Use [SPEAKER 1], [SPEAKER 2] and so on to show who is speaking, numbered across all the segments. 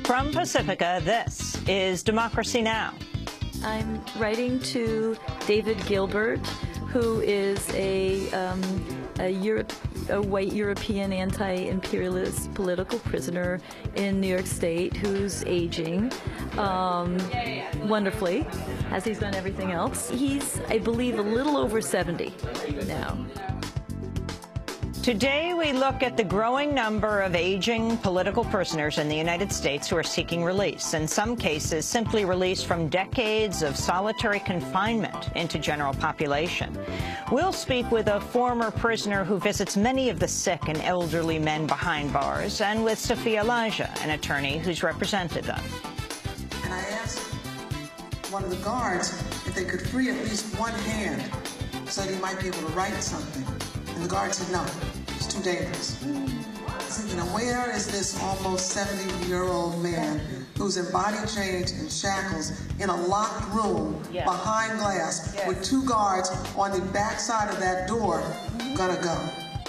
[SPEAKER 1] From Pacifica, this is Democracy Now!
[SPEAKER 2] I'm writing to David Gilbert, who is a white European anti-imperialist political prisoner in New York State who's aging wonderfully, as he's done everything else. He's, I believe, a little over 70 now.
[SPEAKER 1] Today, we look at the growing number of aging political prisoners in the United States who are seeking release, in some cases simply released from decades of solitary confinement into general population. We'll speak with a former prisoner who visits many of the sick and elderly men behind bars, and with Sophia Elijah, an attorney who's represented them.
[SPEAKER 3] And I asked one of the guards if they could free at least one hand so that he might be able to write something. And the guard said, no, it's too dangerous. I said, you know, where is this almost 70-year-old man who's in body chains and shackles in a locked room behind glass with two guards on the back side of that door gonna go?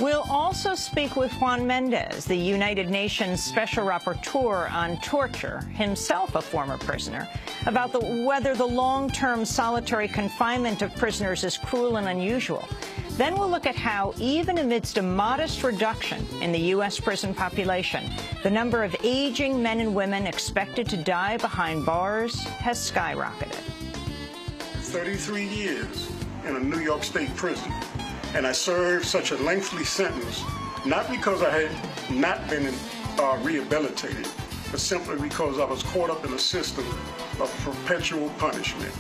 [SPEAKER 1] We'll also speak with Juan Mendez, the United Nations Special Rapporteur on Torture, himself a former prisoner, about whether the long-term solitary confinement of prisoners is cruel and unusual. Then we'll look at how, even amidst a modest reduction in the U.S. prison population, the number of aging men and women expected to die behind bars has skyrocketed.
[SPEAKER 4] 33 years in a New York State prison, and I served such a lengthy sentence, not because I had not been rehabilitated, but simply because I was caught up in a system of perpetual punishment.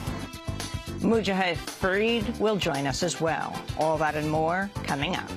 [SPEAKER 1] Mujahid Fareed will join us as well. All that and more coming up.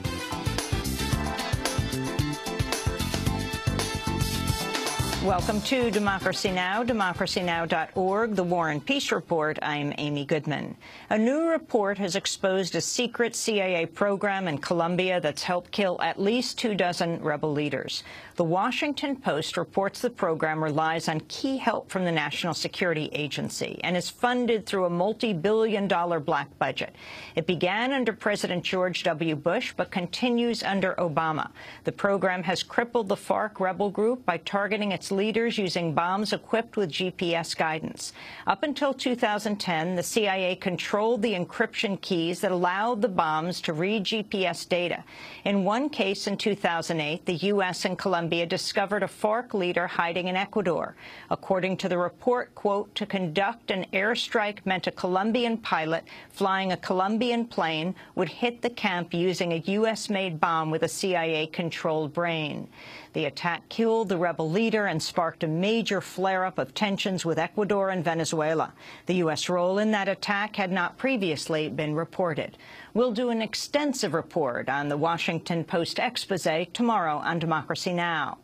[SPEAKER 1] Welcome to Democracy Now!, democracynow.org, The War and Peace Report. I'm Amy Goodman. A new report has exposed a secret CIA program in Colombia that's helped kill at least 24 rebel leaders. The Washington Post reports the program relies on key help from the National Security Agency and is funded through a multi-billion-dollar black budget. It began under President George W. Bush, but continues under Obama. The program has crippled the FARC rebel group by targeting its leaders using bombs equipped with GPS guidance. Up until 2010, the CIA controlled the encryption keys that allowed the bombs to read GPS data. In one case in 2008, the U.S. and Colombia discovered a FARC leader hiding in Ecuador. According to the report, quote, to conduct an airstrike meant a Colombian pilot flying a Colombian plane would hit the camp using a U.S.-made bomb with a CIA-controlled brain. The attack killed the rebel leader and sparked a major flare-up of tensions with Ecuador and Venezuela. The U.S. role in that attack had not previously been reported. We'll do an extensive report on the Washington Post expose tomorrow on Democracy Now!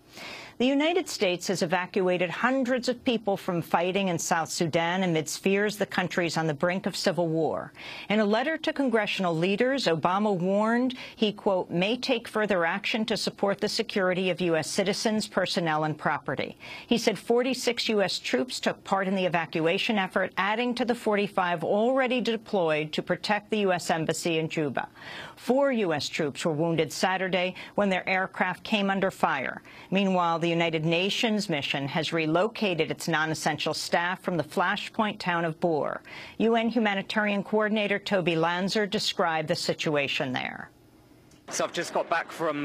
[SPEAKER 1] The United States has evacuated hundreds of people from fighting in South Sudan amidst fears the country's on the brink of civil war. In a letter to congressional leaders, Obama warned he, quote, may take further action to support the security of U.S. citizens, personnel, and property. He said 46 U.S. troops took part in the evacuation effort, adding to the 45 already deployed to protect the U.S. Embassy in Juba. 4 U.S. troops were wounded Saturday when their aircraft came under fire. Meanwhile, the United Nations mission has relocated its non-essential staff from the flashpoint town of Bor. UN humanitarian coordinator Toby Lanzer described the situation there.
[SPEAKER 5] So I've just got back from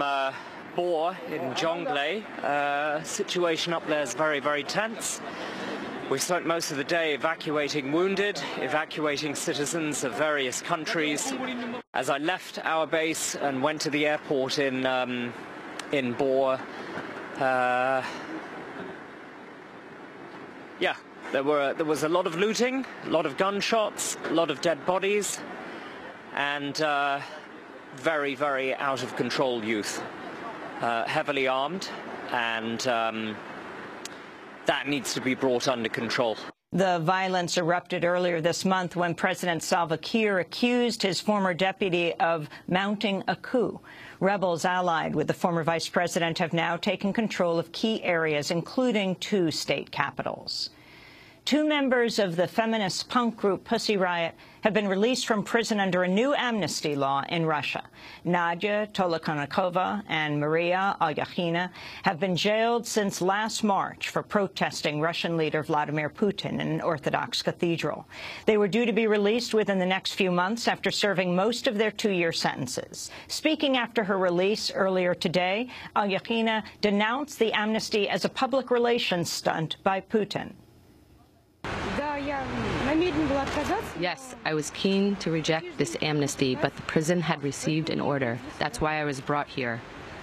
[SPEAKER 5] Bor in Jonglei. Situation up there is very, very tense. We spent most of the day evacuating wounded, evacuating citizens of various countries. As I left our base and went to the airport in Bor, there was a lot of looting, a lot of gunshots, a lot of dead bodies, and very, very out of control youth, heavily armed, and that needs to be brought under control.
[SPEAKER 1] The violence erupted earlier this month when President Salva Kiir accused his former deputy of mounting a coup. Rebels allied with the former vice president have now taken control of key areas, including 2 state capitals. Two members of the feminist punk group Pussy Riot have been released from prison under a new amnesty law in Russia. Nadia Tolokonnikova and Maria Alyakhina have been jailed since last March for protesting Russian leader Vladimir Putin in an Orthodox cathedral. They were due to be released within the next few months after serving most of their 2-year sentences. Speaking after her release earlier today, Alyakhina denounced the amnesty as a public relations stunt by Putin.
[SPEAKER 6] Yes, I was keen to reject this amnesty, but the prison had received an order. That's why I was brought here.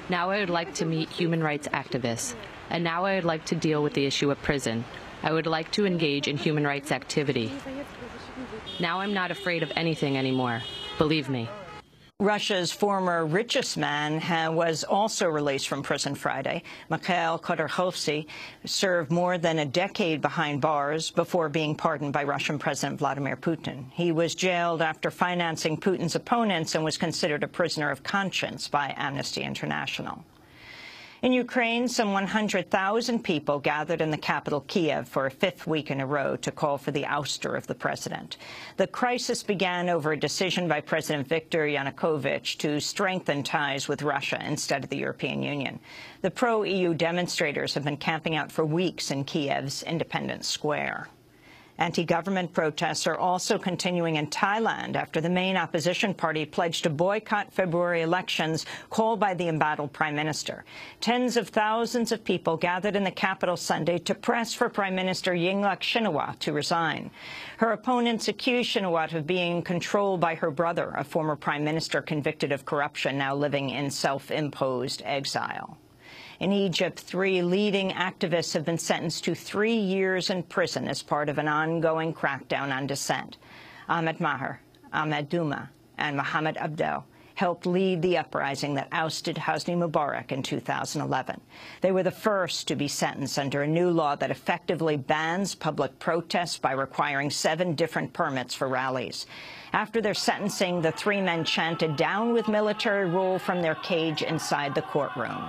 [SPEAKER 6] Now I would like to meet human rights activists, and now I would like to deal with the issue of prison. I would like to engage in human rights activity. Now I'm not afraid of anything anymore. Believe me.
[SPEAKER 1] Russia's former richest man was also released from prison Friday. Mikhail Khodorkovsky served more than a decade behind bars before being pardoned by Russian President Vladimir Putin. He was jailed after financing Putin's opponents and was considered a prisoner of conscience by Amnesty International. In Ukraine, some 100,000 people gathered in the capital, Kiev, for a 5th week in a row to call for the ouster of the president. The crisis began over a decision by President Viktor Yanukovych to strengthen ties with Russia instead of the European Union. The pro-EU demonstrators have been camping out for weeks in Kiev's Independence Square. Anti-government protests are also continuing in Thailand after the main opposition party pledged to boycott February elections called by the embattled prime minister. Tens of thousands of people gathered in the capital Sunday to press for Prime Minister Yingluck Shinawatra to resign. Her opponents accuse Shinawatra of being controlled by her brother, a former prime minister convicted of corruption, now living in self-imposed exile. In Egypt, 3 leading activists have been sentenced to 3 years in prison as part of an ongoing crackdown on dissent. Ahmed Maher, Ahmed Douma, and Mohammed Abdel helped lead the uprising that ousted Hosni Mubarak in 2011. They were the first to be sentenced under a new law that effectively bans public protests by requiring 7 different permits for rallies. After their sentencing, the 3 men chanted "Down with military rule" from their cage inside the courtroom.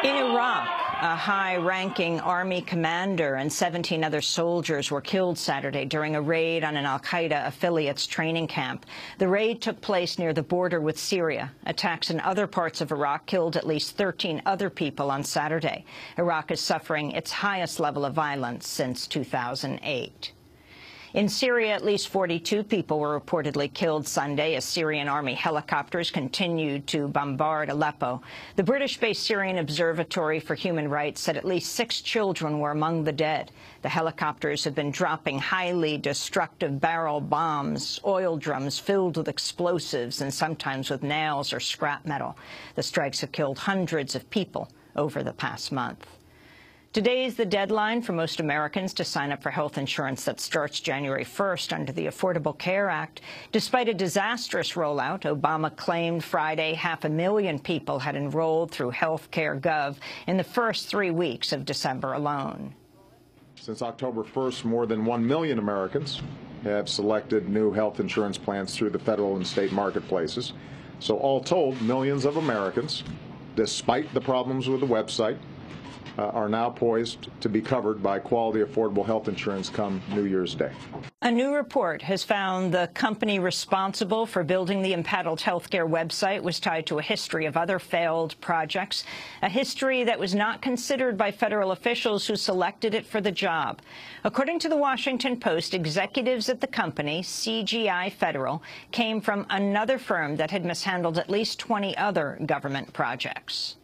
[SPEAKER 1] In Iraq, a high-ranking army commander and 17 other soldiers were killed Saturday during a raid on an al-Qaeda affiliate's training camp. The raid took place near the border with Syria. Attacks in other parts of Iraq killed at least 13 other people on Saturday. Iraq is suffering its highest level of violence since 2008. In Syria, at least 42 people were reportedly killed Sunday as Syrian army helicopters continued to bombard Aleppo. The British-based Syrian Observatory for Human Rights said at least 6 children were among the dead. The helicopters have been dropping highly destructive barrel bombs, oil drums filled with explosives, and sometimes with nails or scrap metal. The strikes have killed hundreds of people over the past month. Today is the deadline for most Americans to sign up for health insurance that starts January 1st under the Affordable Care Act. Despite a disastrous rollout, Obama claimed Friday 500,000 people had enrolled through Healthcare.gov in the first 3 weeks of December alone.
[SPEAKER 7] Since October 1st, more than 1 million Americans have selected new health insurance plans through the federal and state marketplaces. So all told, millions of Americans, despite the problems with the website, are now poised to be covered by quality, affordable health insurance come New Year's Day.
[SPEAKER 1] A new report has found the company responsible for building the embattled healthcare website was tied to a history of other failed projects, a history that was not considered by federal officials who selected it for the job. According to the Washington Post, executives at the company, CGI Federal, came from another firm that had mishandled at least 20 other government projects.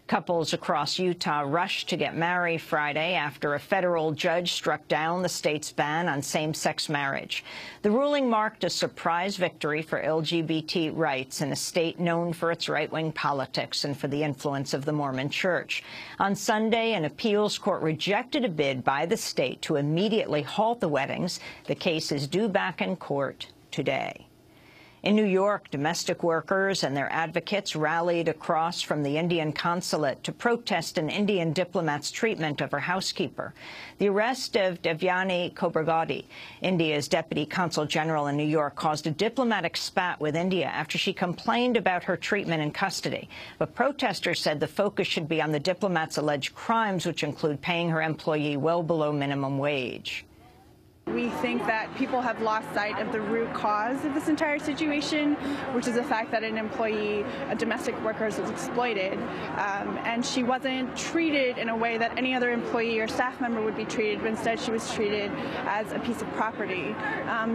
[SPEAKER 1] Couples across Utah rushed to get married Friday after a federal judge struck down the state's ban on same-sex marriage. The ruling marked a surprise victory for LGBT rights in a state known for its right-wing politics and for the influence of the Mormon Church. On Sunday, an appeals court rejected a bid by the state to immediately halt the weddings. The case is due back in court today. In New York, domestic workers and their advocates rallied across from the Indian consulate to protest an Indian diplomat's treatment of her housekeeper. The arrest of Devyani Khobragade, India's deputy consul general in New York, caused a diplomatic spat with India after she complained about her treatment in custody. But protesters said the focus should be on the diplomat's alleged crimes, which include paying her employee well below minimum wage.
[SPEAKER 8] We think that people have lost sight of the root cause of this entire situation, which is the fact that an employee, a domestic worker, was exploited, and she wasn't treated in a way that any other employee or staff member would be treated, but instead she was treated as a piece of property.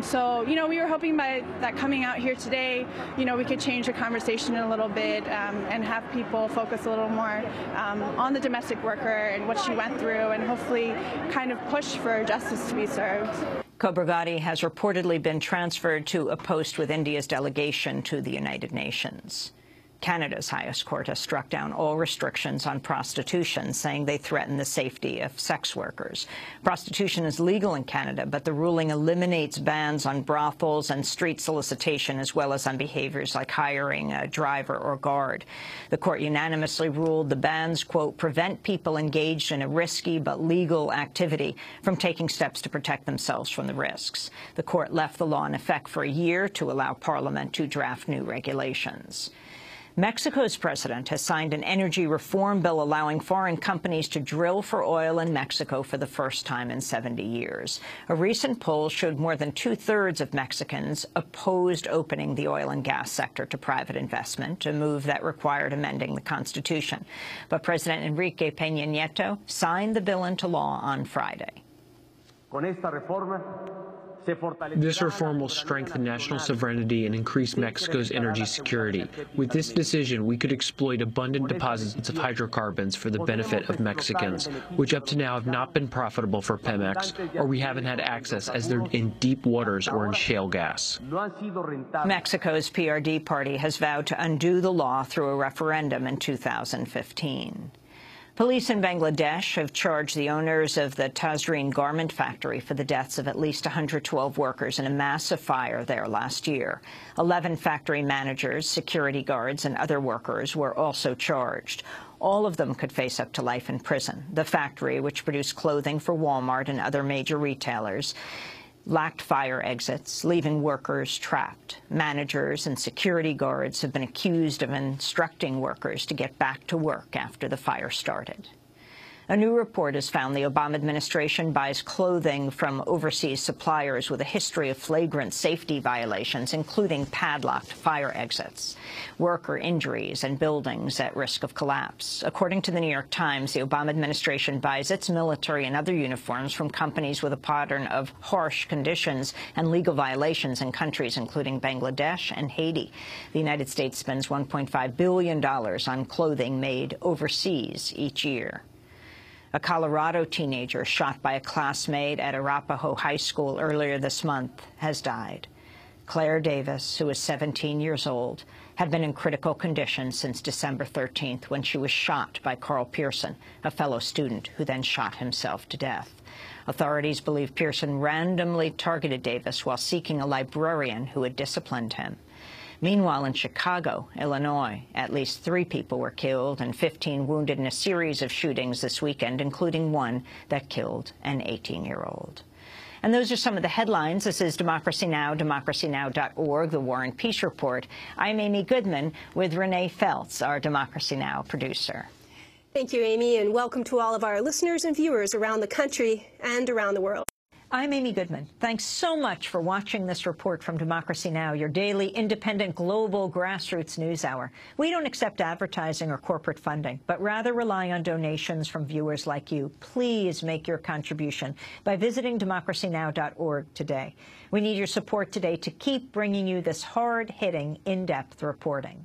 [SPEAKER 8] So, we were hoping by that coming out here today, we could change the conversation a little bit and have people focus a little more on the domestic worker and what she went through, and hopefully kind of push for justice to be served.
[SPEAKER 1] Khobragade has reportedly been transferred to a post with India's delegation to the United Nations. Canada's highest court has struck down all restrictions on prostitution, saying they threaten the safety of sex workers. Prostitution is legal in Canada, but the ruling eliminates bans on brothels and street solicitation, as well as on behaviors like hiring a driver or guard. The court unanimously ruled the bans, quote, prevent people engaged in a risky but legal activity from taking steps to protect themselves from the risks. The court left the law in effect for a year to allow Parliament to draft new regulations. Mexico's president has signed an energy reform bill allowing foreign companies to drill for oil in Mexico for the first time in 70 years. A recent poll showed more than two-thirds of Mexicans opposed opening the oil and gas sector to private investment, a move that required amending the Constitution. But President Enrique Peña Nieto signed the bill into law on Friday.
[SPEAKER 9] This reform will strengthen national sovereignty and increase Mexico's energy security. With this decision, we could exploit abundant deposits of hydrocarbons for the benefit of Mexicans, which up to now have not been profitable for Pemex, or we haven't had access as they're in deep waters or in shale gas.
[SPEAKER 1] Mexico's PRD party has vowed to undo the law through a referendum in 2015. Police in Bangladesh have charged the owners of the Tazreen garment factory for the deaths of at least 112 workers in a massive fire there last year. 11 factory managers, security guards, and other workers were also charged. All of them could face up to life in prison. The factory, which produced clothing for Walmart and other major retailers, lacked fire exits, leaving workers trapped. Managers and security guards have been accused of instructing workers to get back to work after the fire started. A new report has found the Obama administration buys clothing from overseas suppliers with a history of flagrant safety violations, including padlocked fire exits, worker injuries, and buildings at risk of collapse. According to the New York Times, the Obama administration buys its military and other uniforms from companies with a pattern of harsh conditions and legal violations in countries including Bangladesh and Haiti. The United States spends $1.5 billion on clothing made overseas each year. A Colorado teenager shot by a classmate at Arapahoe High School earlier this month has died. Claire Davis, who is 17 years old, had been in critical condition since December 13th when she was shot by Carl Pearson, a fellow student who then shot himself to death. Authorities believe Pearson randomly targeted Davis while seeking a librarian who had disciplined him. Meanwhile, in Chicago, Illinois, at least 3 people were killed and 15 wounded in a series of shootings this weekend, including one that killed an 18-year-old. And those are some of the headlines. This is Democracy Now!, democracynow.org, the War and Peace Report. I'm Amy Goodman with Renee Feltz, our Democracy Now! Producer.
[SPEAKER 10] Thank you, Amy, and welcome to all of our listeners and viewers around the country and around the world.
[SPEAKER 1] I'm Amy Goodman. Thanks so much for watching this report from Democracy Now!, your daily independent global grassroots news hour. We don't accept advertising or corporate funding, but rather rely on donations from viewers like you. Please make your contribution by visiting democracynow.org today. We need your support today to keep bringing you this hard-hitting, in-depth reporting.